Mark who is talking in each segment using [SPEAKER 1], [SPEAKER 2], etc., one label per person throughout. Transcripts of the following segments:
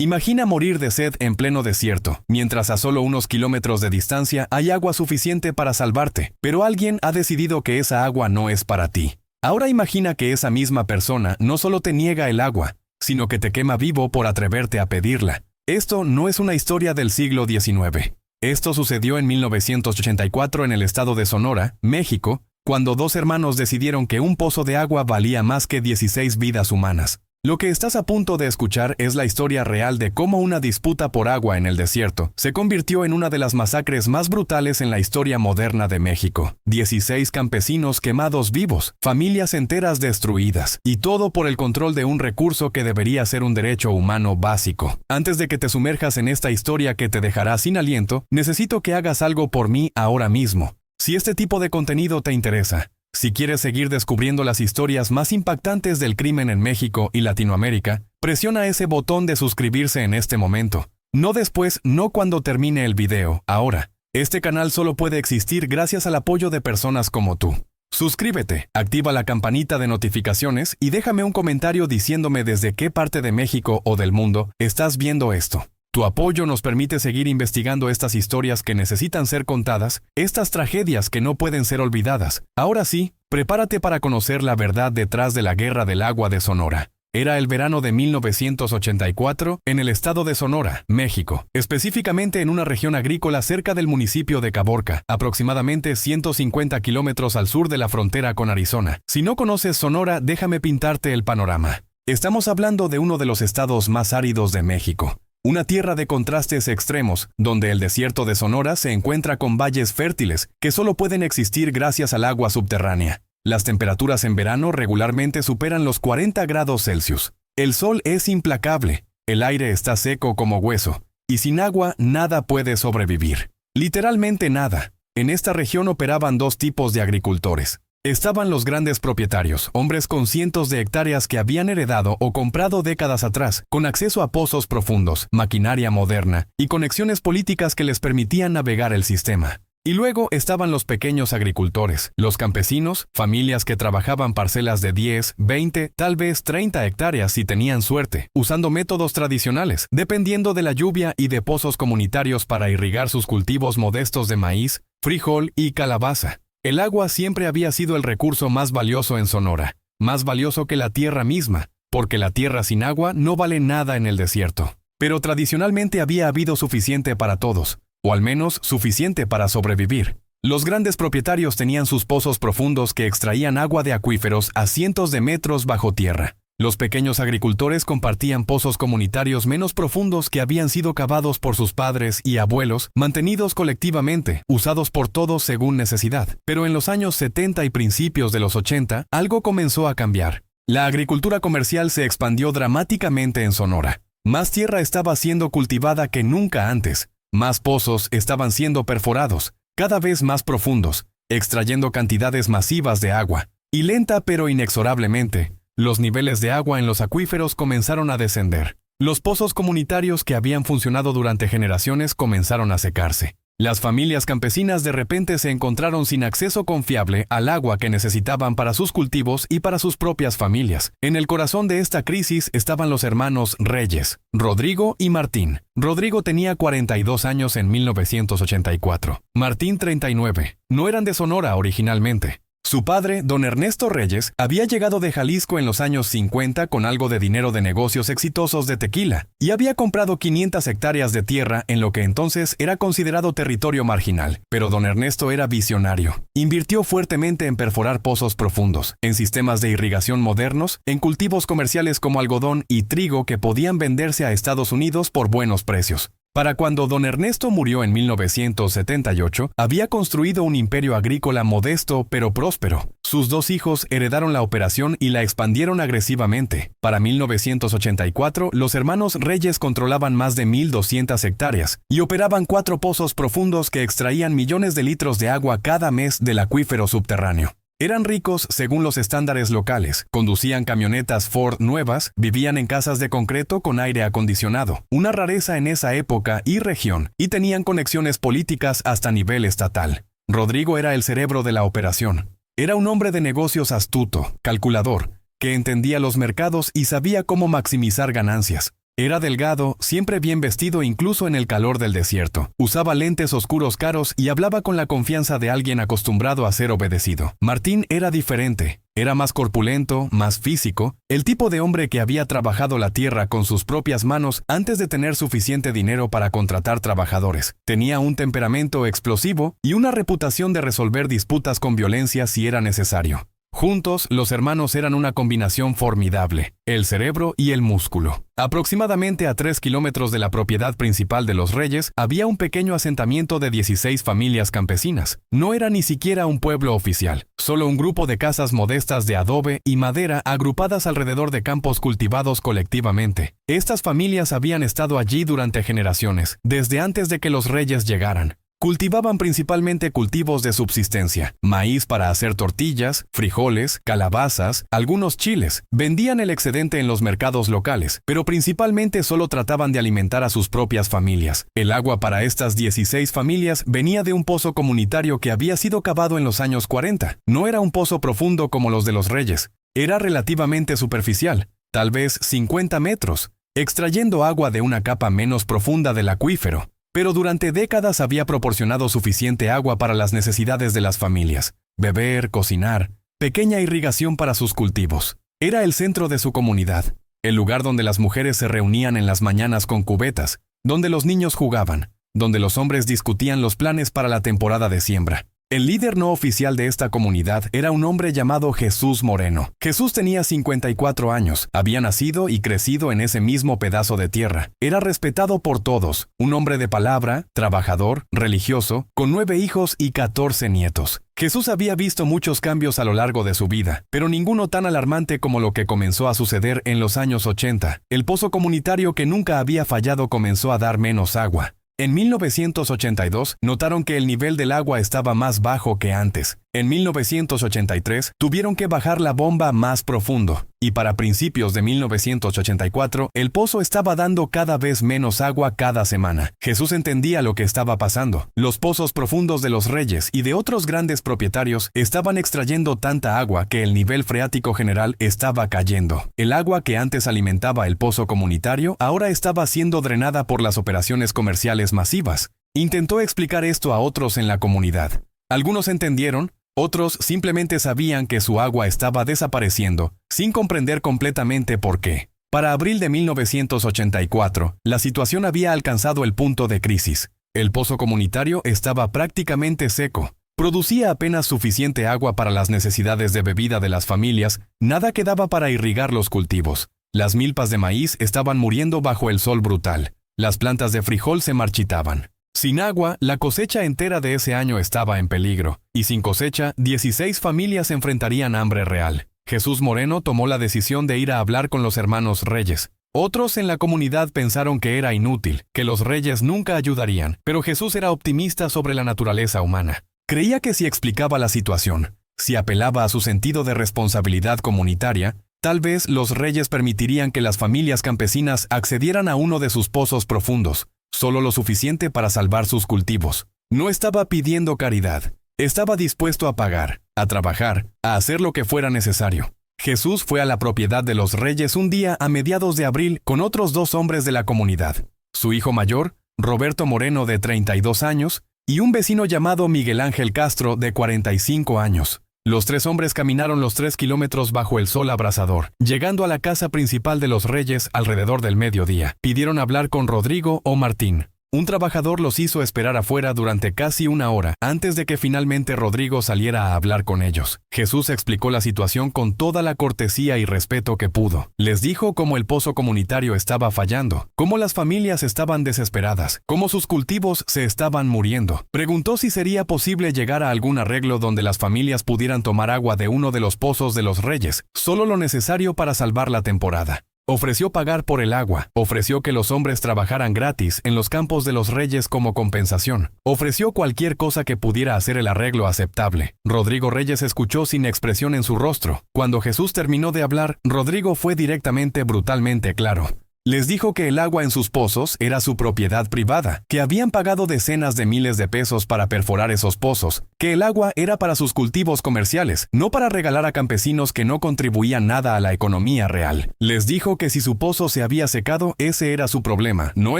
[SPEAKER 1] Imagina morir de sed en pleno desierto, mientras a solo unos kilómetros de distancia hay agua suficiente para salvarte, pero alguien ha decidido que esa agua no es para ti. Ahora imagina que esa misma persona no solo te niega el agua, sino que te quema vivo por atreverte a pedirla. Esto no es una historia del siglo XIX. Esto sucedió en 1984 en el estado de Sonora, México, cuando dos hermanos decidieron que un pozo de agua valía más que 16 vidas humanas. Lo que estás a punto de escuchar es la historia real de cómo una disputa por agua en el desierto se convirtió en una de las masacres más brutales en la historia moderna de México. 16 campesinos quemados vivos, familias enteras destruidas, y todo por el control de un recurso que debería ser un derecho humano básico. Antes de que te sumerjas en esta historia que te dejará sin aliento, necesito que hagas algo por mí ahora mismo. Si este tipo de contenido te interesa, si quieres seguir descubriendo las historias más impactantes del crimen en México y Latinoamérica, presiona ese botón de suscribirse en este momento. No después, no cuando termine el video, ahora. Este canal solo puede existir gracias al apoyo de personas como tú. Suscríbete, activa la campanita de notificaciones y déjame un comentario diciéndome desde qué parte de México o del mundo estás viendo esto. Tu apoyo nos permite seguir investigando estas historias que necesitan ser contadas, estas tragedias que no pueden ser olvidadas. Ahora sí, prepárate para conocer la verdad detrás de la Guerra del Agua de Sonora. Era el verano de 1984 en el estado de Sonora, México, específicamente en una región agrícola cerca del municipio de Caborca, aproximadamente 150 kilómetros al sur de la frontera con Arizona. Si no conoces Sonora, déjame pintarte el panorama. Estamos hablando de uno de los estados más áridos de México. Una tierra de contrastes extremos, donde el desierto de Sonora se encuentra con valles fértiles que solo pueden existir gracias al agua subterránea. Las temperaturas en verano regularmente superan los 40 grados Celsius. El sol es implacable, el aire está seco como hueso, y sin agua nada puede sobrevivir. Literalmente nada. En esta región operaban dos tipos de agricultores. Estaban los grandes propietarios, hombres con cientos de hectáreas que habían heredado o comprado décadas atrás, con acceso a pozos profundos, maquinaria moderna y conexiones políticas que les permitían navegar el sistema. Y luego estaban los pequeños agricultores, los campesinos, familias que trabajaban parcelas de 10, 20, tal vez 30 hectáreas si tenían suerte, usando métodos tradicionales, dependiendo de la lluvia y de pozos comunitarios para irrigar sus cultivos modestos de maíz, frijol y calabaza. El agua siempre había sido el recurso más valioso en Sonora, más valioso que la tierra misma, porque la tierra sin agua no vale nada en el desierto. Pero tradicionalmente había habido suficiente para todos, o al menos suficiente para sobrevivir. Los grandes propietarios tenían sus pozos profundos que extraían agua de acuíferos a cientos de metros bajo tierra. Los pequeños agricultores compartían pozos comunitarios menos profundos que habían sido cavados por sus padres y abuelos, mantenidos colectivamente, usados por todos según necesidad. Pero en los años 70 y principios de los 80, algo comenzó a cambiar. La agricultura comercial se expandió dramáticamente en Sonora. Más tierra estaba siendo cultivada que nunca antes. Más pozos estaban siendo perforados, cada vez más profundos, extrayendo cantidades masivas de agua. Y lenta pero inexorablemente, los niveles de agua en los acuíferos comenzaron a descender. Los pozos comunitarios que habían funcionado durante generaciones comenzaron a secarse. Las familias campesinas de repente se encontraron sin acceso confiable al agua que necesitaban para sus cultivos y para sus propias familias. En el corazón de esta crisis estaban los hermanos Reyes, Rodrigo y Martín. Rodrigo tenía 42 años en 1984. Martín 39. No eran de Sonora originalmente. Su padre, don Ernesto Reyes, había llegado de Jalisco en los años 50 con algo de dinero de negocios exitosos de tequila y había comprado 500 hectáreas de tierra en lo que entonces era considerado territorio marginal. Pero don Ernesto era visionario. Invirtió fuertemente en perforar pozos profundos, en sistemas de irrigación modernos, en cultivos comerciales como algodón y trigo que podían venderse a Estados Unidos por buenos precios. Para cuando don Ernesto murió en 1978, había construido un imperio agrícola modesto pero próspero. Sus dos hijos heredaron la operación y la expandieron agresivamente. Para 1984, los hermanos Reyes controlaban más de 1,200 hectáreas y operaban 4 pozos profundos que extraían millones de litros de agua cada mes del acuífero subterráneo. Eran ricos según los estándares locales, conducían camionetas Ford nuevas, vivían en casas de concreto con aire acondicionado, una rareza en esa época y región, y tenían conexiones políticas hasta nivel estatal. Rodrigo era el cerebro de la operación. Era un hombre de negocios astuto, calculador, que entendía los mercados y sabía cómo maximizar ganancias. Era delgado, siempre bien vestido incluso en el calor del desierto. Usaba lentes oscuros caros y hablaba con la confianza de alguien acostumbrado a ser obedecido. Martín era diferente. Era más corpulento, más físico, el tipo de hombre que había trabajado la tierra con sus propias manos antes de tener suficiente dinero para contratar trabajadores. Tenía un temperamento explosivo y una reputación de resolver disputas con violencia si era necesario. Juntos, los hermanos eran una combinación formidable, el cerebro y el músculo. Aproximadamente a 3 kilómetros de la propiedad principal de los Reyes, había un pequeño asentamiento de 16 familias campesinas. No era ni siquiera un pueblo oficial, solo un grupo de casas modestas de adobe y madera agrupadas alrededor de campos cultivados colectivamente. Estas familias habían estado allí durante generaciones, desde antes de que los Reyes llegaran. Cultivaban principalmente cultivos de subsistencia, maíz para hacer tortillas, frijoles, calabazas, algunos chiles. Vendían el excedente en los mercados locales, pero principalmente solo trataban de alimentar a sus propias familias. El agua para estas 16 familias venía de un pozo comunitario que había sido cavado en los años 40. No era un pozo profundo como los de los Reyes. Era relativamente superficial, tal vez 50 metros, extrayendo agua de una capa menos profunda del acuífero. Pero durante décadas había proporcionado suficiente agua para las necesidades de las familias. Beber, cocinar, pequeña irrigación para sus cultivos. Era el centro de su comunidad, el lugar donde las mujeres se reunían en las mañanas con cubetas, donde los niños jugaban, donde los hombres discutían los planes para la temporada de siembra. El líder no oficial de esta comunidad era un hombre llamado Jesús Moreno. Jesús tenía 54 años, había nacido y crecido en ese mismo pedazo de tierra. Era respetado por todos, un hombre de palabra, trabajador, religioso, con 9 hijos y 14 nietos. Jesús había visto muchos cambios a lo largo de su vida, pero ninguno tan alarmante como lo que comenzó a suceder en los años 80. El pozo comunitario que nunca había fallado comenzó a dar menos agua. En 1982, notaron que el nivel del agua estaba más bajo que antes. En 1983, tuvieron que bajar la bomba más profundo. Y para principios de 1984, el pozo estaba dando cada vez menos agua cada semana. Jesús entendía lo que estaba pasando. Los pozos profundos de los Reyes y de otros grandes propietarios estaban extrayendo tanta agua que el nivel freático general estaba cayendo. El agua que antes alimentaba el pozo comunitario ahora estaba siendo drenada por las operaciones comerciales masivas. Intentó explicar esto a otros en la comunidad. Algunos entendieron, otros simplemente sabían que su agua estaba desapareciendo, sin comprender completamente por qué. Para abril de 1984, la situación había alcanzado el punto de crisis. El pozo comunitario estaba prácticamente seco. Producía apenas suficiente agua para las necesidades de bebida de las familias, nada quedaba para irrigar los cultivos. Las milpas de maíz estaban muriendo bajo el sol brutal. Las plantas de frijol se marchitaban. Sin agua, la cosecha entera de ese año estaba en peligro, y sin cosecha, 16 familias enfrentarían hambre real. Jesús Moreno tomó la decisión de ir a hablar con los hermanos Reyes. Otros en la comunidad pensaron que era inútil, que los Reyes nunca ayudarían, pero Jesús era optimista sobre la naturaleza humana. Creía que si explicaba la situación, si apelaba a su sentido de responsabilidad comunitaria, tal vez los Reyes permitirían que las familias campesinas accedieran a uno de sus pozos profundos, solo lo suficiente para salvar sus cultivos. No estaba pidiendo caridad, estaba dispuesto a pagar, a trabajar, a hacer lo que fuera necesario. Jesús fue a la propiedad de los Reyes un día a mediados de abril con otros 2 hombres de la comunidad. Su hijo mayor, Roberto Moreno, de 32 años, y un vecino llamado Miguel Ángel Castro, de 45 años. Los 3 hombres caminaron los 3 kilómetros bajo el sol abrasador, llegando a la casa principal de los Reyes alrededor del mediodía. Pidieron hablar con Rodrigo o Martín. Un trabajador los hizo esperar afuera durante casi 1 hora, antes de que finalmente Rodrigo saliera a hablar con ellos. Jesús explicó la situación con toda la cortesía y respeto que pudo. Les dijo cómo el pozo comunitario estaba fallando, cómo las familias estaban desesperadas, cómo sus cultivos se estaban muriendo. Preguntó si sería posible llegar a algún arreglo donde las familias pudieran tomar agua de uno de los pozos de los Reyes, solo lo necesario para salvar la temporada. Ofreció pagar por el agua, ofreció que los hombres trabajaran gratis en los campos de los Reyes como compensación, ofreció cualquier cosa que pudiera hacer el arreglo aceptable. Rodrigo Reyes escuchó sin expresión en su rostro. Cuando Jesús terminó de hablar, Rodrigo fue directamente brutalmente claro. Les dijo que el agua en sus pozos era su propiedad privada, que habían pagado decenas de miles de pesos para perforar esos pozos, que el agua era para sus cultivos comerciales, no para regalar a campesinos que no contribuían nada a la economía real. Les dijo que si su pozo se había secado, ese era su problema, no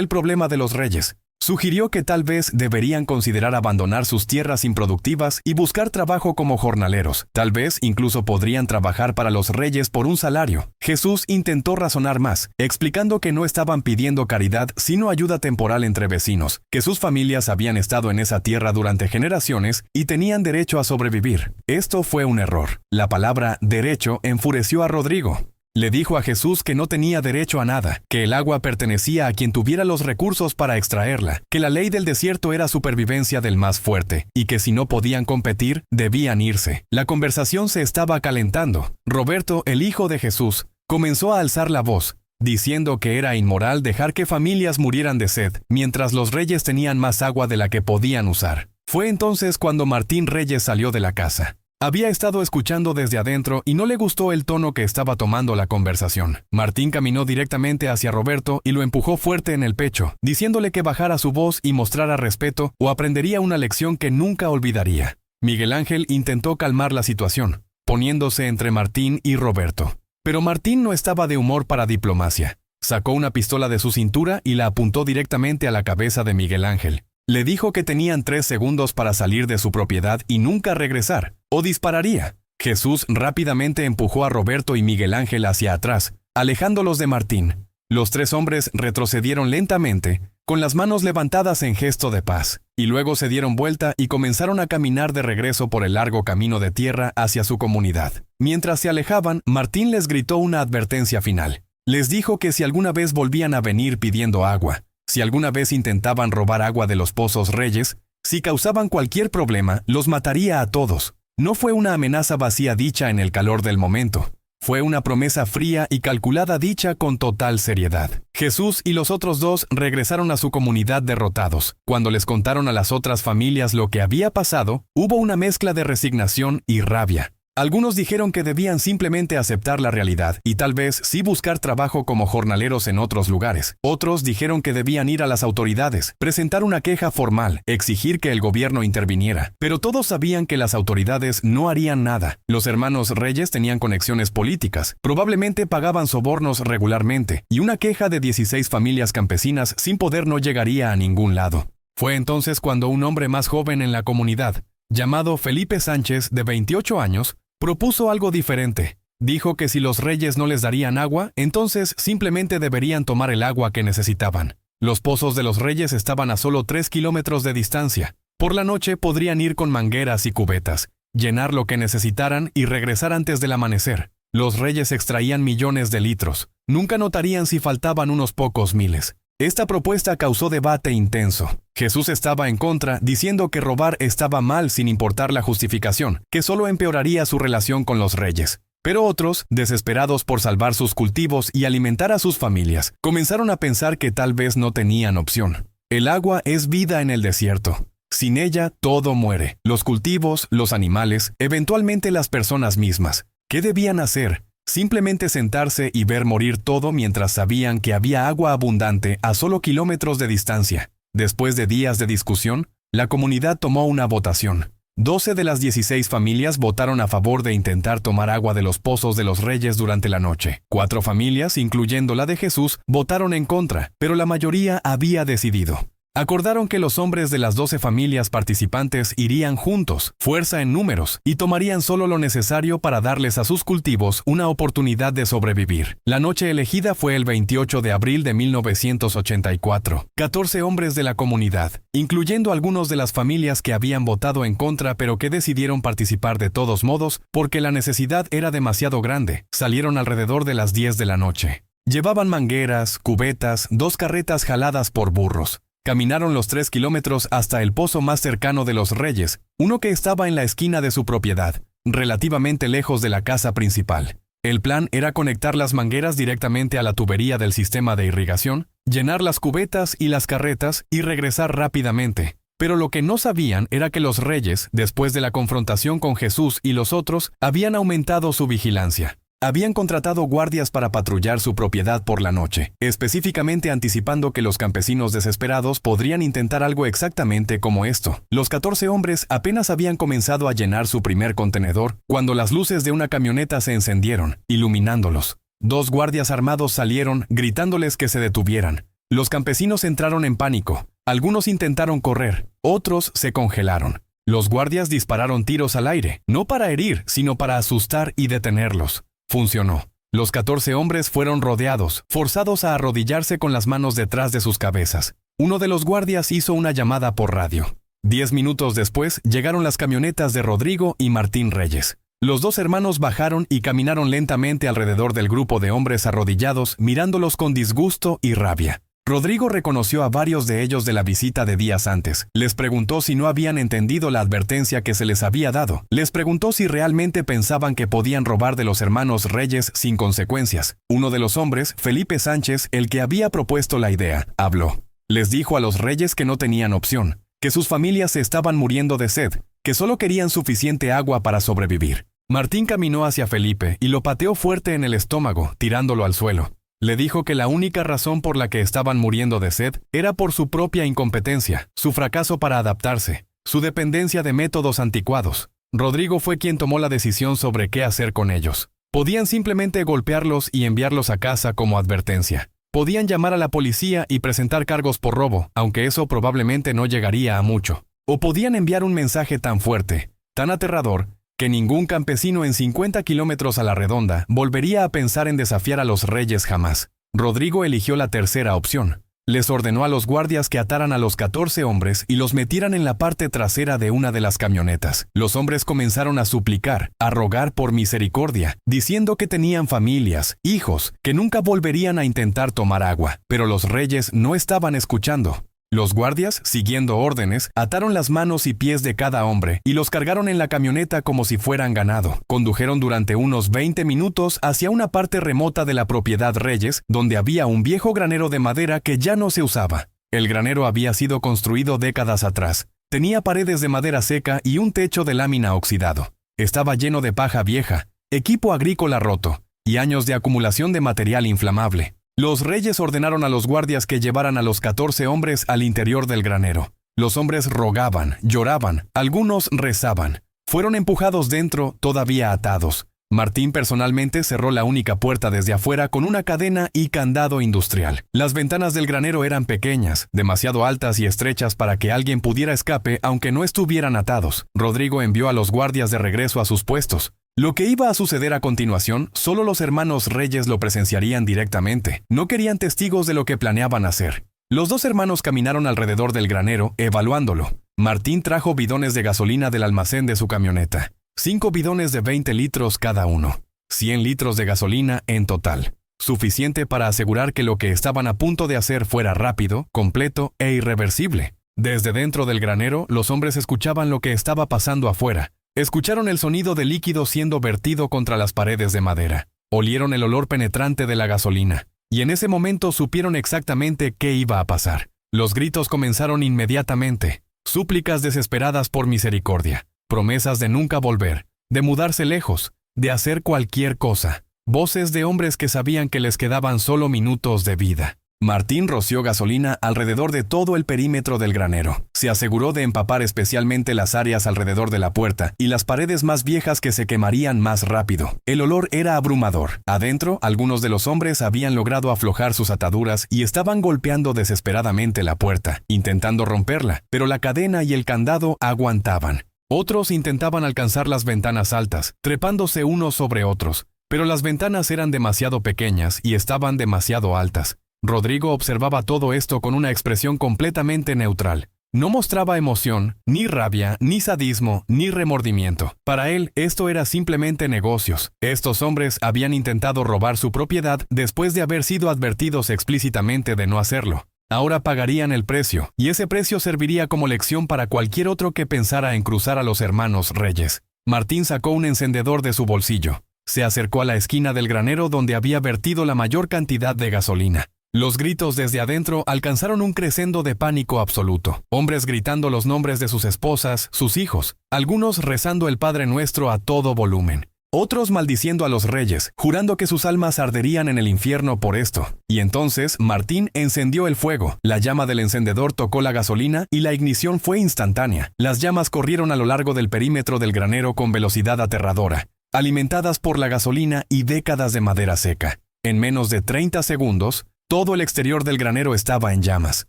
[SPEAKER 1] el problema de los reyes. Sugirió que tal vez deberían considerar abandonar sus tierras improductivas y buscar trabajo como jornaleros. Tal vez incluso podrían trabajar para los reyes por un salario. Jesús intentó razonar más, explicando que no estaban pidiendo caridad sino ayuda temporal entre vecinos, que sus familias habían estado en esa tierra durante generaciones y tenían derecho a sobrevivir. Esto fue un error. La palabra derecho enfureció a Rodrigo. Le dijo a Jesús que no tenía derecho a nada, que el agua pertenecía a quien tuviera los recursos para extraerla, que la ley del desierto era supervivencia del más fuerte, y que si no podían competir, debían irse. La conversación se estaba calentando. Roberto, el hijo de Jesús, comenzó a alzar la voz, diciendo que era inmoral dejar que familias murieran de sed, mientras los reyes tenían más agua de la que podían usar. Fue entonces cuando Martín Reyes salió de la casa. Había estado escuchando desde adentro y no le gustó el tono que estaba tomando la conversación. Martín caminó directamente hacia Roberto y lo empujó fuerte en el pecho, diciéndole que bajara su voz y mostrara respeto o aprendería una lección que nunca olvidaría. Miguel Ángel intentó calmar la situación, poniéndose entre Martín y Roberto. Pero Martín no estaba de humor para diplomacia. Sacó una pistola de su cintura y la apuntó directamente a la cabeza de Miguel Ángel. Le dijo que tenían 3 segundos para salir de su propiedad y nunca regresar, o dispararía. Jesús rápidamente empujó a Roberto y Miguel Ángel hacia atrás, alejándolos de Martín. Los 3 hombres retrocedieron lentamente, con las manos levantadas en gesto de paz, y luego se dieron vuelta y comenzaron a caminar de regreso por el largo camino de tierra hacia su comunidad. Mientras se alejaban, Martín les gritó una advertencia final. Les dijo que si alguna vez volvían a venir pidiendo agua, si alguna vez intentaban robar agua de los pozos reyes, si causaban cualquier problema, los mataría a todos. No fue una amenaza vacía dicha en el calor del momento. Fue una promesa fría y calculada dicha con total seriedad. Jesús y los otros 2 regresaron a su comunidad derrotados. Cuando les contaron a las otras familias lo que había pasado, hubo una mezcla de resignación y rabia. Algunos dijeron que debían simplemente aceptar la realidad y tal vez sí buscar trabajo como jornaleros en otros lugares. Otros dijeron que debían ir a las autoridades, presentar una queja formal, exigir que el gobierno interviniera. Pero todos sabían que las autoridades no harían nada. Los hermanos Reyes tenían conexiones políticas, probablemente pagaban sobornos regularmente, y una queja de 16 familias campesinas sin poder no llegaría a ningún lado. Fue entonces cuando un hombre más joven en la comunidad, llamado Felipe Sánchez, de 28 años, propuso algo diferente. Dijo que si los reyes no les darían agua, entonces simplemente deberían tomar el agua que necesitaban. Los pozos de los reyes estaban a solo 3 kilómetros de distancia. Por la noche podrían ir con mangueras y cubetas, llenar lo que necesitaran y regresar antes del amanecer. Los reyes extraían millones de litros. Nunca notarían si faltaban unos pocos miles. Esta propuesta causó debate intenso. Jesús estaba en contra, diciendo que robar estaba mal sin importar la justificación, que solo empeoraría su relación con los reyes. Pero otros, desesperados por salvar sus cultivos y alimentar a sus familias, comenzaron a pensar que tal vez no tenían opción. El agua es vida en el desierto. Sin ella, todo muere. Los cultivos, los animales, eventualmente las personas mismas. ¿Qué debían hacer? Simplemente sentarse y ver morir todo mientras sabían que había agua abundante a solo kilómetros de distancia. Después de días de discusión, la comunidad tomó una votación. 12 de las 16 familias votaron a favor de intentar tomar agua de los pozos de los reyes durante la noche. 4 familias, incluyendo la de Jesús, votaron en contra, pero la mayoría había decidido. Acordaron que los hombres de las 12 familias participantes irían juntos, fuerza en números, y tomarían solo lo necesario para darles a sus cultivos una oportunidad de sobrevivir. La noche elegida fue el 28 de abril de 1984. 14 hombres de la comunidad, incluyendo algunos de las familias que habían votado en contra pero que decidieron participar de todos modos porque la necesidad era demasiado grande, salieron alrededor de las 10 de la noche. Llevaban mangueras, cubetas, 2 carretas jaladas por burros. Caminaron los 3 kilómetros hasta el pozo más cercano de los reyes, uno que estaba en la esquina de su propiedad, relativamente lejos de la casa principal. El plan era conectar las mangueras directamente a la tubería del sistema de irrigación, llenar las cubetas y las carretas y regresar rápidamente. Pero lo que no sabían era que los reyes, después de la confrontación con Jesús y los otros, habían aumentado su vigilancia. habían contratado guardias para patrullar su propiedad por la noche, específicamente anticipando que los campesinos desesperados podrían intentar algo exactamente como esto. Los 14 hombres apenas habían comenzado a llenar su primer contenedor cuando las luces de una camioneta se encendieron, iluminándolos. 2 guardias armados salieron, gritándoles que se detuvieran. Los campesinos entraron en pánico. Algunos intentaron correr, otros se congelaron. Los guardias dispararon tiros al aire, no para herir, sino para asustar y detenerlos. Funcionó. Los 14 hombres fueron rodeados, forzados a arrodillarse con las manos detrás de sus cabezas. Uno de los guardias hizo una llamada por radio. 10 minutos después llegaron las camionetas de Rodrigo y Martín Reyes. Los 2 hermanos bajaron y caminaron lentamente alrededor del grupo de hombres arrodillados, mirándolos con disgusto y rabia. Rodrigo reconoció a varios de ellos de la visita de días antes. Les preguntó si no habían entendido la advertencia que se les había dado. Les preguntó si realmente pensaban que podían robar de los hermanos Reyes sin consecuencias. Uno de los hombres, Felipe Sánchez, el que había propuesto la idea, habló. Les dijo a los Reyes que no tenían opción, que sus familias se estaban muriendo de sed, que solo querían suficiente agua para sobrevivir. Martín caminó hacia Felipe y lo pateó fuerte en el estómago, tirándolo al suelo. Le dijo que la única razón por la que estaban muriendo de sed era por su propia incompetencia, su fracaso para adaptarse, su dependencia de métodos anticuados. Rodrigo fue quien tomó la decisión sobre qué hacer con ellos. Podían simplemente golpearlos y enviarlos a casa como advertencia. Podían llamar a la policía y presentar cargos por robo, aunque eso probablemente no llegaría a mucho. O podían enviar un mensaje tan fuerte, tan aterrador, que ningún campesino en 50 kilómetros a la redonda volvería a pensar en desafiar a los Reyes jamás. Rodrigo eligió la tercera opción. Les ordenó a los guardias que ataran a los 14 hombres y los metieran en la parte trasera de una de las camionetas. Los hombres comenzaron a suplicar, a rogar por misericordia, diciendo que tenían familias, hijos, que nunca volverían a intentar tomar agua. Pero los Reyes no estaban escuchando. Los guardias, siguiendo órdenes, ataron las manos y pies de cada hombre y los cargaron en la camioneta como si fueran ganado. Condujeron durante unos 20 minutos hacia una parte remota de la propiedad Reyes, donde había un viejo granero de madera que ya no se usaba. El granero había sido construido décadas atrás. Tenía paredes de madera seca y un techo de lámina oxidado. Estaba lleno de paja vieja, equipo agrícola roto y años de acumulación de material inflamable. Los Reyes ordenaron a los guardias que llevaran a los 14 hombres al interior del granero. Los hombres rogaban, lloraban, algunos rezaban. Fueron empujados dentro, todavía atados. Martín personalmente cerró la única puerta desde afuera con una cadena y candado industrial. Las ventanas del granero eran pequeñas, demasiado altas y estrechas para que alguien pudiera escape aunque no estuvieran atados. Rodrigo envió a los guardias de regreso a sus puestos. Lo que iba a suceder a continuación, solo los hermanos Reyes lo presenciarían directamente. No querían testigos de lo que planeaban hacer. Los 2 hermanos caminaron alrededor del granero, evaluándolo. Martín trajo bidones de gasolina del almacén de su camioneta. 5 bidones de 20 litros cada uno. 100 litros de gasolina en total. Suficiente para asegurar que lo que estaban a punto de hacer fuera rápido, completo e irreversible. Desde dentro del granero, los hombres escuchaban lo que estaba pasando afuera. Escucharon el sonido de líquido siendo vertido contra las paredes de madera. Olieron el olor penetrante de la gasolina. Y en ese momento supieron exactamente qué iba a pasar. Los gritos comenzaron inmediatamente. Súplicas desesperadas por misericordia. Promesas de nunca volver. De mudarse lejos. De hacer cualquier cosa. Voces de hombres que sabían que les quedaban solo minutos de vida. Martín roció gasolina alrededor de todo el perímetro del granero. Se aseguró de empapar especialmente las áreas alrededor de la puerta y las paredes más viejas que se quemarían más rápido. El olor era abrumador. Adentro, algunos de los hombres habían logrado aflojar sus ataduras y estaban golpeando desesperadamente la puerta, intentando romperla, pero la cadena y el candado aguantaban. Otros intentaban alcanzar las ventanas altas, trepándose unos sobre otros, pero las ventanas eran demasiado pequeñas y estaban demasiado altas. Rodrigo observaba todo esto con una expresión completamente neutral. No mostraba emoción, ni rabia, ni sadismo, ni remordimiento. Para él, esto era simplemente negocios. Estos hombres habían intentado robar su propiedad después de haber sido advertidos explícitamente de no hacerlo. Ahora pagarían el precio, y ese precio serviría como lección para cualquier otro que pensara en cruzar a los hermanos Reyes. Martín sacó un encendedor de su bolsillo. Se acercó a la esquina del granero donde había vertido la mayor cantidad de gasolina. Los gritos desde adentro alcanzaron un crescendo de pánico absoluto. Hombres gritando los nombres de sus esposas, sus hijos, algunos rezando el Padre Nuestro a todo volumen. otros maldiciendo a los reyes, jurando que sus almas arderían en el infierno por esto. Y entonces Martín encendió el fuego, la llama del encendedor tocó la gasolina y la ignición fue instantánea. Las llamas corrieron a lo largo del perímetro del granero con velocidad aterradora, alimentadas por la gasolina y décadas de madera seca. En menos de 30 segundos, todo el exterior del granero estaba en llamas.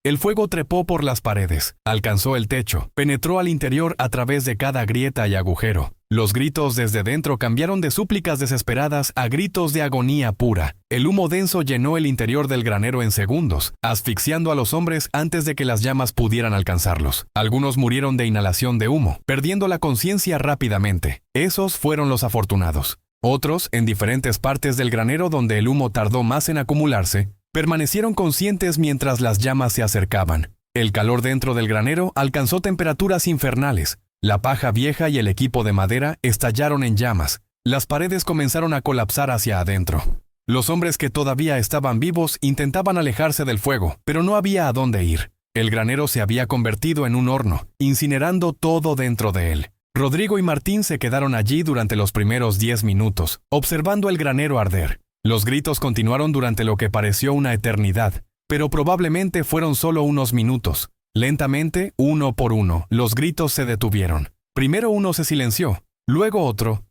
[SPEAKER 1] El fuego trepó por las paredes, alcanzó el techo, penetró al interior a través de cada grieta y agujero. Los gritos desde dentro cambiaron de súplicas desesperadas a gritos de agonía pura. El humo denso llenó el interior del granero en segundos, asfixiando a los hombres antes de que las llamas pudieran alcanzarlos. Algunos murieron de inhalación de humo, perdiendo la conciencia rápidamente. Esos fueron los afortunados. Otros, en diferentes partes del granero donde el humo tardó más en acumularse, permanecieron conscientes mientras las llamas se acercaban. El calor dentro del granero alcanzó temperaturas infernales. La paja vieja y el equipo de madera estallaron en llamas. Las paredes comenzaron a colapsar hacia adentro. Los hombres que todavía estaban vivos intentaban alejarse del fuego, pero no había a dónde ir. El granero se había convertido en un horno, incinerando todo dentro de él. Rodrigo y Martín se quedaron allí durante los primeros 10 minutos, observando el granero arder. Los gritos continuaron durante lo que pareció una eternidad, pero probablemente fueron solo unos minutos. Lentamente, uno por uno, los gritos se detuvieron. Primero uno se silenció, luego otro.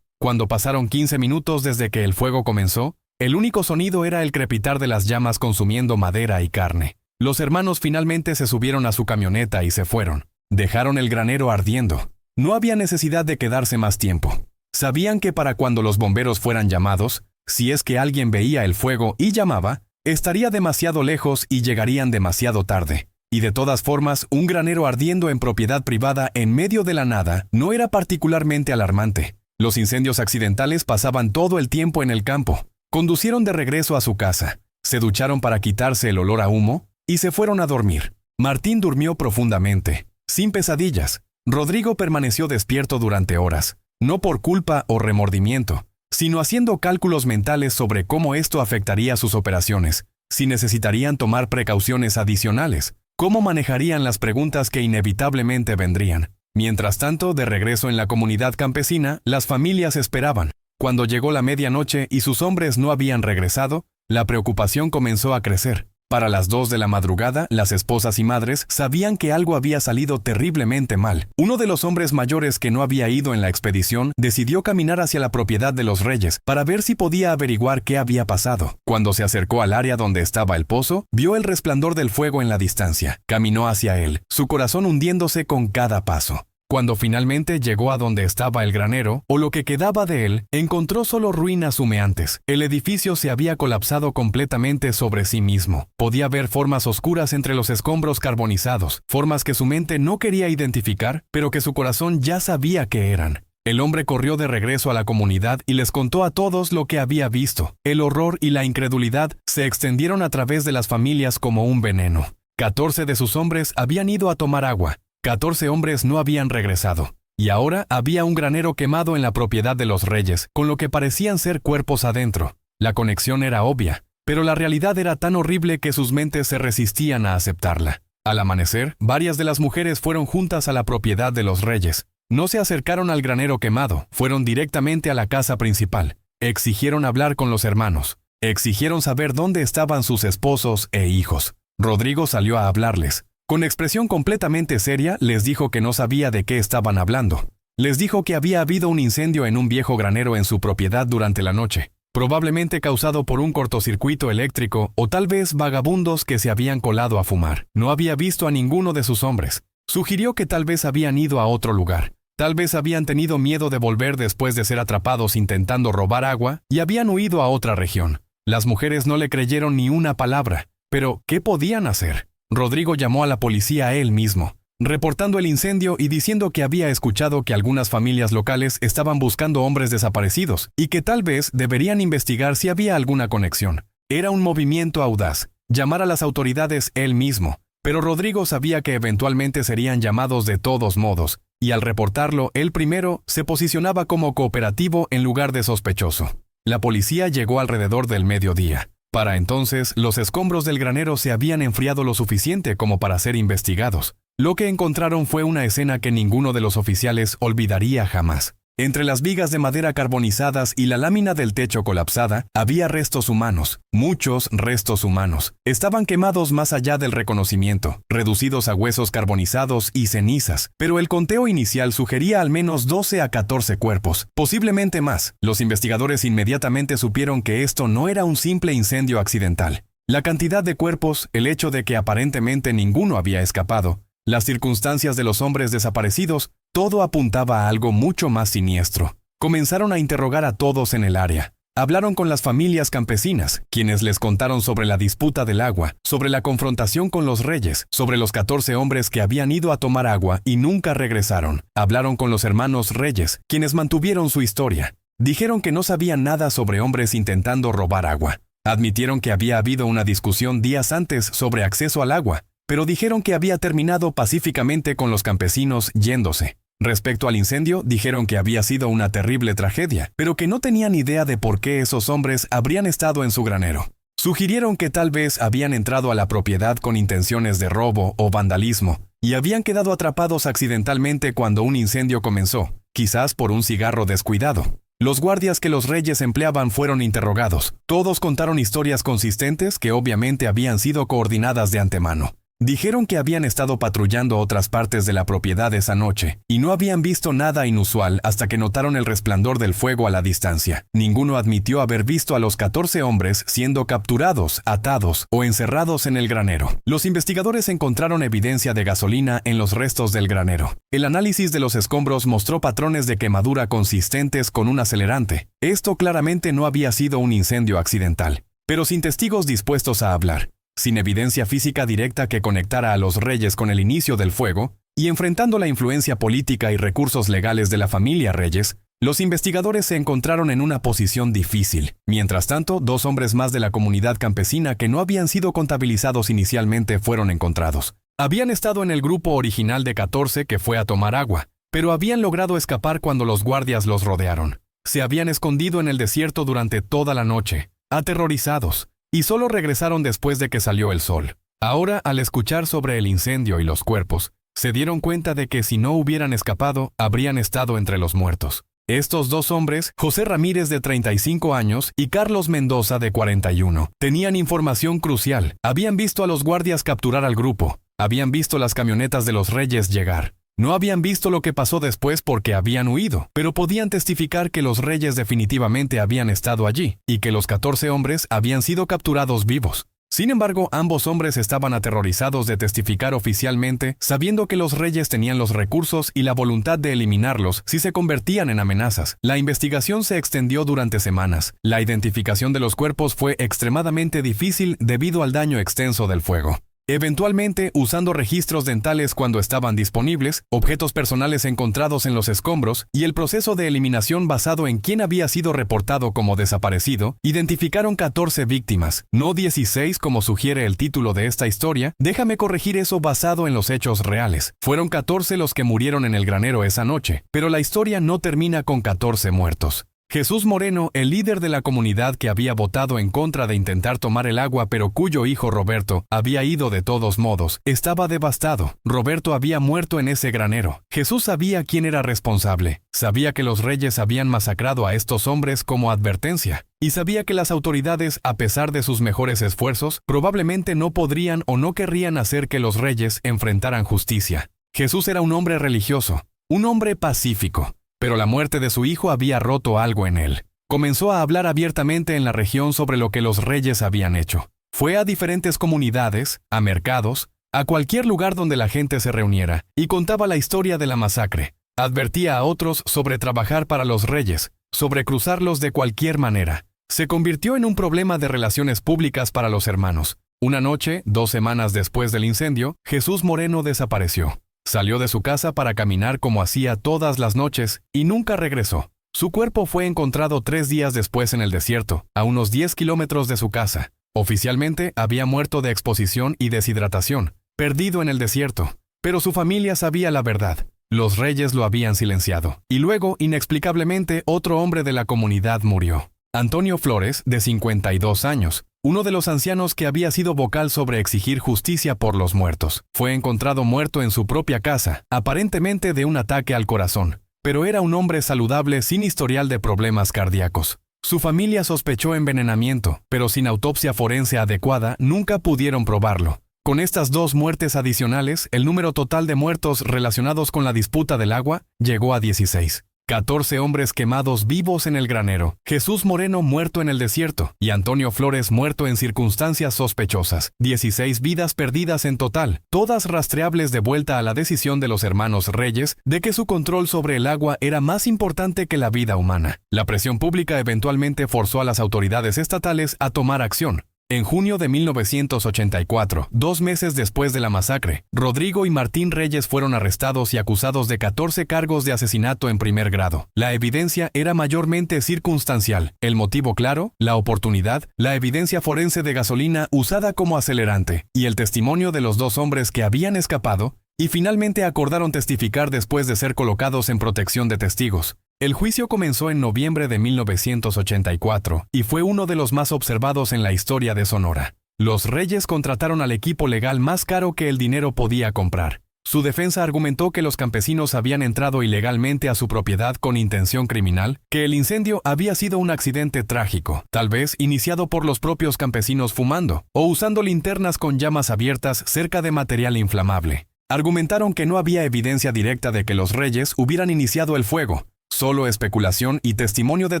[SPEAKER 1] Cuando pasaron 15 minutos desde que el fuego comenzó, el único sonido era el crepitar de las llamas consumiendo madera y carne. Los hermanos finalmente se subieron a su camioneta y se fueron. Dejaron el granero ardiendo. No había necesidad de quedarse más tiempo. Sabían que para cuando los bomberos fueran llamados, si es que alguien veía el fuego y llamaba, estaría demasiado lejos y llegarían demasiado tarde. Y de todas formas, un granero ardiendo en propiedad privada en medio de la nada no era particularmente alarmante. Los incendios accidentales pasaban todo el tiempo en el campo. Conducieron de regreso a su casa, se ducharon para quitarse el olor a humo y se fueron a dormir. Martín durmió profundamente, sin pesadillas. Rodrigo permaneció despierto durante horas. No por culpa o remordimiento, sino haciendo cálculos mentales sobre cómo esto afectaría sus operaciones, si necesitarían tomar precauciones adicionales, cómo manejarían las preguntas que inevitablemente vendrían. Mientras tanto, de regreso en la comunidad campesina, las familias esperaban. Cuando llegó la medianoche y sus hombres no habían regresado, la preocupación comenzó a crecer. Para las 2 de la madrugada, las esposas y madres sabían que algo había salido terriblemente mal. Uno de los hombres mayores que no había ido en la expedición decidió caminar hacia la propiedad de los reyes para ver si podía averiguar qué había pasado. Cuando se acercó al área donde estaba el pozo, vio el resplandor del fuego en la distancia. Caminó hacia él, su corazón hundiéndose con cada paso. Cuando finalmente llegó a donde estaba el granero, o lo que quedaba de él, encontró solo ruinas humeantes. El edificio se había colapsado completamente sobre sí mismo. Podía ver formas oscuras entre los escombros carbonizados, formas que su mente no quería identificar, pero que su corazón ya sabía que eran. El hombre corrió de regreso a la comunidad y les contó a todos lo que había visto. El horror y la incredulidad se extendieron a través de las familias como un veneno. 14 de sus hombres habían ido a tomar agua. 14 hombres no habían regresado, y ahora había un granero quemado en la propiedad de los reyes, con lo que parecían ser cuerpos adentro. La conexión era obvia, pero la realidad era tan horrible que sus mentes se resistían a aceptarla. Al amanecer, varias de las mujeres fueron juntas a la propiedad de los reyes. No se acercaron al granero quemado, fueron directamente a la casa principal. Exigieron hablar con los hermanos. Exigieron saber dónde estaban sus esposos e hijos. Rodrigo salió a hablarles. Con expresión completamente seria, les dijo que no sabía de qué estaban hablando. Les dijo que había habido un incendio en un viejo granero en su propiedad durante la noche, probablemente causado por un cortocircuito eléctrico o tal vez vagabundos que se habían colado a fumar. No había visto a ninguno de sus hombres. Sugirió que tal vez habían ido a otro lugar. Tal vez habían tenido miedo de volver después de ser atrapados intentando robar agua y habían huido a otra región. Las mujeres no le creyeron ni una palabra. Pero, ¿qué podían hacer? Rodrigo llamó a la policía él mismo, reportando el incendio y diciendo que había escuchado que algunas familias locales estaban buscando hombres desaparecidos y que tal vez deberían investigar si había alguna conexión. Era un movimiento audaz, llamar a las autoridades él mismo, pero Rodrigo sabía que eventualmente serían llamados de todos modos, y al reportarlo él primero se posicionaba como cooperativo en lugar de sospechoso. La policía llegó alrededor del mediodía. Para entonces, los escombros del granero se habían enfriado lo suficiente como para ser investigados. Lo que encontraron fue una escena que ninguno de los oficiales olvidaría jamás. Entre las vigas de madera carbonizadas y la lámina del techo colapsada, había restos humanos, muchos restos humanos. Estaban quemados más allá del reconocimiento, reducidos a huesos carbonizados y cenizas, pero el conteo inicial sugería al menos 12 a 14 cuerpos, posiblemente más. Los investigadores inmediatamente supieron que esto no era un simple incendio accidental. La cantidad de cuerpos, el hecho de que aparentemente ninguno había escapado, las circunstancias de los hombres desaparecidos, todo apuntaba a algo mucho más siniestro. Comenzaron a interrogar a todos en el área. Hablaron con las familias campesinas, quienes les contaron sobre la disputa del agua, sobre la confrontación con los reyes, sobre los 14 hombres que habían ido a tomar agua y nunca regresaron. Hablaron con los hermanos reyes, quienes mantuvieron su historia. Dijeron que no sabían nada sobre hombres intentando robar agua. Admitieron que había habido una discusión días antes sobre acceso al agua, pero dijeron que había terminado pacíficamente con los campesinos yéndose. Respecto al incendio, dijeron que había sido una terrible tragedia, pero que no tenían idea de por qué esos hombres habrían estado en su granero. Sugirieron que tal vez habían entrado a la propiedad con intenciones de robo o vandalismo, y habían quedado atrapados accidentalmente cuando un incendio comenzó, quizás por un cigarro descuidado. Los guardias que los reyes empleaban fueron interrogados. Todos contaron historias consistentes que obviamente habían sido coordinadas de antemano. Dijeron que habían estado patrullando otras partes de la propiedad esa noche y no habían visto nada inusual hasta que notaron el resplandor del fuego a la distancia. Ninguno admitió haber visto a los 14 hombres siendo capturados, atados o encerrados en el granero. Los investigadores encontraron evidencia de gasolina en los restos del granero. El análisis de los escombros mostró patrones de quemadura consistentes con un acelerante. Esto claramente no había sido un incendio accidental, pero sin testigos dispuestos a hablar. Sin evidencia física directa que conectara a los reyes con el inicio del fuego, y enfrentando la influencia política y recursos legales de la familia Reyes, los investigadores se encontraron en una posición difícil. Mientras tanto, 2 hombres más de la comunidad campesina que no habían sido contabilizados inicialmente fueron encontrados. Habían estado en el grupo original de 14 que fue a tomar agua, pero habían logrado escapar cuando los guardias los rodearon. Se habían escondido en el desierto durante toda la noche, aterrorizados, y solo regresaron después de que salió el sol. Ahora, al escuchar sobre el incendio y los cuerpos, se dieron cuenta de que si no hubieran escapado, habrían estado entre los muertos. Estos 2 hombres, José Ramírez de 35 años y Carlos Mendoza de 41, tenían información crucial. Habían visto a los guardias capturar al grupo. Habían visto las camionetas de los reyes llegar. No habían visto lo que pasó después porque habían huido, pero podían testificar que los reyes definitivamente habían estado allí y que los 14 hombres habían sido capturados vivos. Sin embargo, ambos hombres estaban aterrorizados de testificar oficialmente, sabiendo que los reyes tenían los recursos y la voluntad de eliminarlos si se convertían en amenazas. La investigación se extendió durante semanas. La identificación de los cuerpos fue extremadamente difícil debido al daño extenso del fuego. Eventualmente, usando registros dentales cuando estaban disponibles, objetos personales encontrados en los escombros y el proceso de eliminación basado en quién había sido reportado como desaparecido, identificaron 14 víctimas, no 16 como sugiere el título de esta historia. Déjame corregir eso basado en los hechos reales. Fueron 14 los que murieron en el granero esa noche, pero la historia no termina con 14 muertos. Jesús Moreno, el líder de la comunidad que había votado en contra de intentar tomar el agua pero cuyo hijo Roberto había ido de todos modos, estaba devastado. Roberto había muerto en ese granero. Jesús sabía quién era responsable. Sabía que los reyes habían masacrado a estos hombres como advertencia. Y sabía que las autoridades, a pesar de sus mejores esfuerzos, probablemente no podrían o no querrían hacer que los reyes enfrentaran justicia. Jesús era un hombre religioso, un hombre pacífico. Pero la muerte de su hijo había roto algo en él. Comenzó a hablar abiertamente en la región sobre lo que los reyes habían hecho. Fue a diferentes comunidades, a mercados, a cualquier lugar donde la gente se reuniera, y contaba la historia de la masacre. Advertía a otros sobre trabajar para los reyes, sobre cruzarlos de cualquier manera. Se convirtió en un problema de relaciones públicas para los hermanos. Una noche, 2 semanas después del incendio, Jesús Moreno desapareció. Salió de su casa para caminar como hacía todas las noches y nunca regresó. Su cuerpo fue encontrado 3 días después en el desierto, a unos 10 kilómetros de su casa. Oficialmente había muerto de exposición y deshidratación, perdido en el desierto. Pero su familia sabía la verdad. Los reyes lo habían silenciado. Y luego, inexplicablemente, otro hombre de la comunidad murió. Antonio Flores, de 52 años. Uno de los ancianos que había sido vocal sobre exigir justicia por los muertos. Fue encontrado muerto en su propia casa, aparentemente de un ataque al corazón. pero era un hombre saludable sin historial de problemas cardíacos. Su familia sospechó envenenamiento, pero sin autopsia forense adecuada nunca pudieron probarlo. Con estas 2 muertes adicionales, el número total de muertos relacionados con la disputa del agua llegó a 16. 14 hombres quemados vivos en el granero, Jesús Moreno muerto en el desierto y Antonio Flores muerto en circunstancias sospechosas. 16 vidas perdidas en total, todas rastreables de vuelta a la decisión de los hermanos Reyes de que su control sobre el agua era más importante que la vida humana. La presión pública eventualmente forzó a las autoridades estatales a tomar acción. En junio de 1984, 2 meses después de la masacre, Rodrigo y Martín Reyes fueron arrestados y acusados de 14 cargos de asesinato en primer grado. La evidencia era mayormente circunstancial. El motivo claro, la oportunidad, la evidencia forense de gasolina usada como acelerante, y el testimonio de los 2 hombres que habían escapado, y finalmente acordaron testificar después de ser colocados en protección de testigos. El juicio comenzó en noviembre de 1984 y fue uno de los más observados en la historia de Sonora. Los Reyes contrataron al equipo legal más caro que el dinero podía comprar. Su defensa argumentó que los campesinos habían entrado ilegalmente a su propiedad con intención criminal, que el incendio había sido un accidente trágico, tal vez iniciado por los propios campesinos fumando o usando linternas con llamas abiertas cerca de material inflamable. Argumentaron que no había evidencia directa de que los Reyes hubieran iniciado el fuego, solo especulación y testimonio de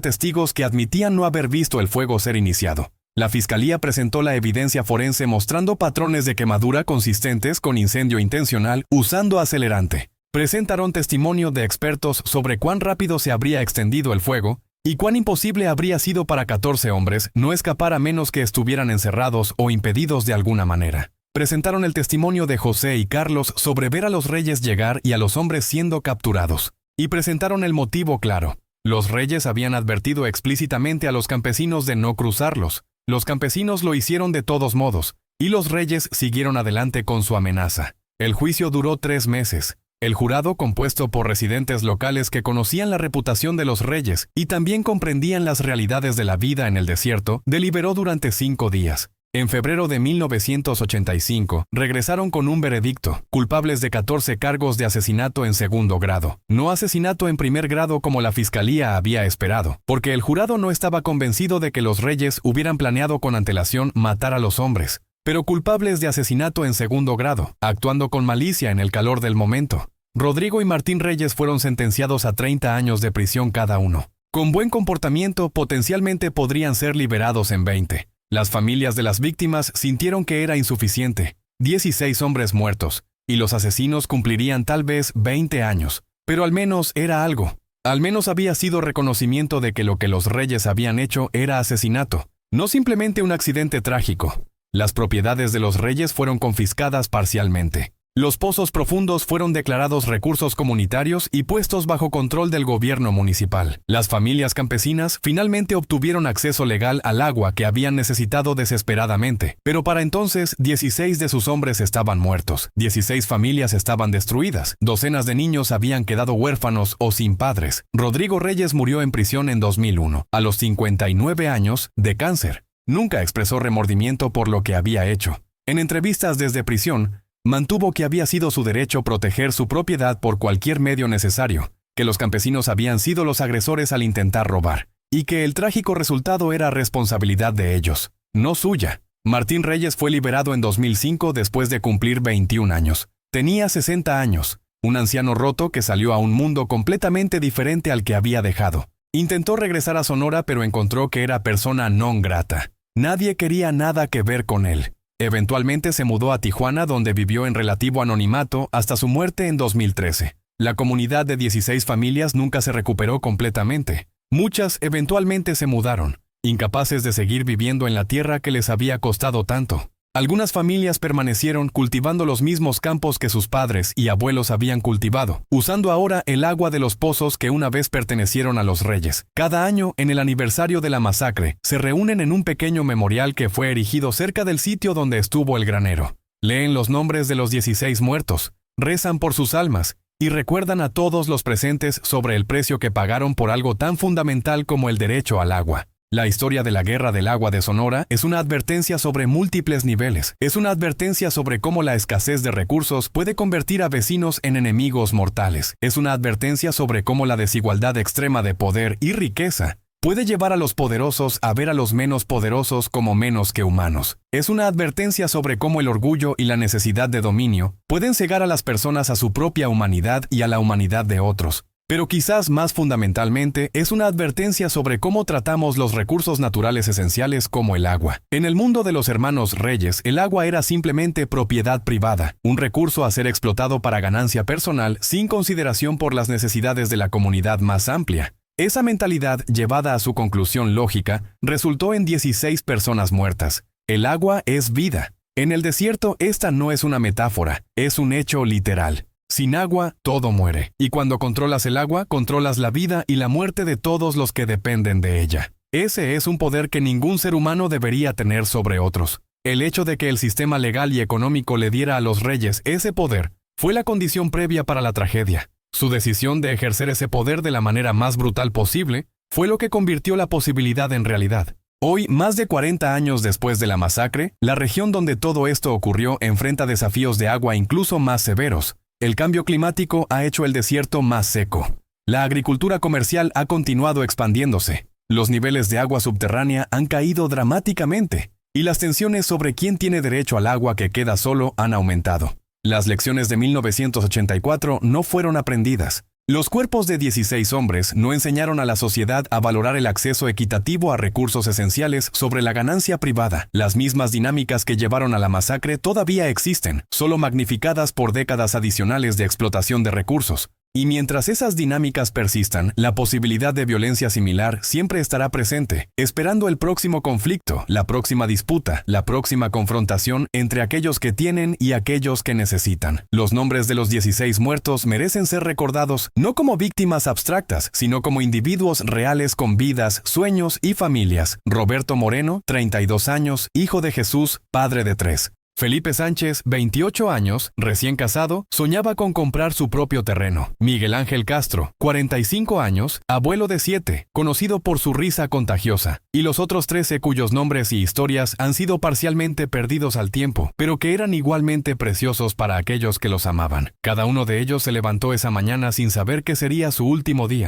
[SPEAKER 1] testigos que admitían no haber visto el fuego ser iniciado. La fiscalía presentó la evidencia forense mostrando patrones de quemadura consistentes con incendio intencional usando acelerante. Presentaron testimonio de expertos sobre cuán rápido se habría extendido el fuego y cuán imposible habría sido para 14 hombres no escapar a menos que estuvieran encerrados o impedidos de alguna manera. Presentaron el testimonio de José y Carlos sobre ver a los Reyes llegar y a los hombres siendo capturados. Y presentaron el motivo claro. Los Reyes habían advertido explícitamente a los campesinos de no cruzarlos. Los campesinos lo hicieron de todos modos, y los Reyes siguieron adelante con su amenaza. El juicio duró 3 meses. El jurado, compuesto por residentes locales que conocían la reputación de los Reyes y también comprendían las realidades de la vida en el desierto, deliberó durante 5 días. En febrero de 1985, regresaron con un veredicto, culpables de 14 cargos de asesinato en segundo grado, no asesinato en primer grado como la fiscalía había esperado, porque el jurado no estaba convencido de que los Reyes hubieran planeado con antelación matar a los hombres, pero culpables de asesinato en segundo grado, actuando con malicia en el calor del momento. Rodrigo y Martín Reyes fueron sentenciados a 30 años de prisión cada uno. Con buen comportamiento, potencialmente podrían ser liberados en 20. Las familias de las víctimas sintieron que era insuficiente, 16 hombres muertos, y los asesinos cumplirían tal vez 20 años, pero al menos era algo. Al menos había sido reconocimiento de que lo que los Reyes habían hecho era asesinato, no simplemente un accidente trágico. Las propiedades de los Reyes fueron confiscadas parcialmente. Los pozos profundos fueron declarados recursos comunitarios y puestos bajo control del gobierno municipal. Las familias campesinas finalmente obtuvieron acceso legal al agua que habían necesitado desesperadamente, pero para entonces 16 de sus hombres estaban muertos, 16 familias estaban destruidas, docenas de niños habían quedado huérfanos o sin padres. Rodrigo Reyes murió en prisión en 2001, a los 59 años, de cáncer. Nunca expresó remordimiento por lo que había hecho. En entrevistas desde prisión, mantuvo que había sido su derecho proteger su propiedad por cualquier medio necesario, que los campesinos habían sido los agresores al intentar robar, y que el trágico resultado era responsabilidad de ellos, no suya. Martín Reyes fue liberado en 2005 después de cumplir 21 años. Tenía 60 años, un anciano roto que salió a un mundo completamente diferente al que había dejado. Intentó regresar a Sonora pero encontró que era persona non grata. Nadie quería nada que ver con él. Eventualmente se mudó a Tijuana, donde vivió en relativo anonimato hasta su muerte en 2013. La comunidad de 16 familias nunca se recuperó completamente. Muchas eventualmente se mudaron, incapaces de seguir viviendo en la tierra que les había costado tanto. Algunas familias permanecieron cultivando los mismos campos que sus padres y abuelos habían cultivado, usando ahora el agua de los pozos que una vez pertenecieron a los Reyes. Cada año, en el aniversario de la masacre, se reúnen en un pequeño memorial que fue erigido cerca del sitio donde estuvo el granero. Leen los nombres de los 16 muertos, rezan por sus almas y recuerdan a todos los presentes sobre el precio que pagaron por algo tan fundamental como el derecho al agua. La historia de la Guerra del Agua de Sonora es una advertencia sobre múltiples niveles. Es una advertencia sobre cómo la escasez de recursos puede convertir a vecinos en enemigos mortales. Es una advertencia sobre cómo la desigualdad extrema de poder y riqueza puede llevar a los poderosos a ver a los menos poderosos como menos que humanos. Es una advertencia sobre cómo el orgullo y la necesidad de dominio pueden cegar a las personas a su propia humanidad y a la humanidad de otros. Pero quizás más fundamentalmente es una advertencia sobre cómo tratamos los recursos naturales esenciales como el agua. En el mundo de los hermanos Reyes, el agua era simplemente propiedad privada, un recurso a ser explotado para ganancia personal sin consideración por las necesidades de la comunidad más amplia. Esa mentalidad, llevada a su conclusión lógica, resultó en 16 personas muertas. El agua es vida. En el desierto, esta no es una metáfora, es un hecho literal. Sin agua, todo muere. Y cuando controlas el agua, controlas la vida y la muerte de todos los que dependen de ella. Ese es un poder que ningún ser humano debería tener sobre otros. El hecho de que el sistema legal y económico le diera a los reyes ese poder fue la condición previa para la tragedia. Su decisión de ejercer ese poder de la manera más brutal posible fue lo que convirtió la posibilidad en realidad. Hoy, más de 40 años después de la masacre, la región donde todo esto ocurrió enfrenta desafíos de agua incluso más severos. El cambio climático ha hecho el desierto más seco. La agricultura comercial ha continuado expandiéndose. Los niveles de agua subterránea han caído dramáticamente. Y las tensiones sobre quién tiene derecho al agua que queda solo han aumentado. Las lecciones de 1984 no fueron aprendidas. Los cuerpos de 16 hombres no enseñaron a la sociedad a valorar el acceso equitativo a recursos esenciales sobre la ganancia privada. Las mismas dinámicas que llevaron a la masacre todavía existen, solo magnificadas por décadas adicionales de explotación de recursos. Y mientras esas dinámicas persistan, la posibilidad de violencia similar siempre estará presente, esperando el próximo conflicto, la próxima disputa, la próxima confrontación entre aquellos que tienen y aquellos que necesitan. Los nombres de los 16 muertos merecen ser recordados no como víctimas abstractas, sino como individuos reales con vidas, sueños y familias. Roberto Moreno, 32 años, hijo de Jesús, padre de 3. Felipe Sánchez, 28 años, recién casado, soñaba con comprar su propio terreno. Miguel Ángel Castro, 45 años, abuelo de 7, conocido por su risa contagiosa. Y los otros 13 cuyos nombres y historias han sido parcialmente perdidos al tiempo, pero que eran igualmente preciosos para aquellos que los amaban. Cada uno de ellos se levantó esa mañana sin saber que sería su último día.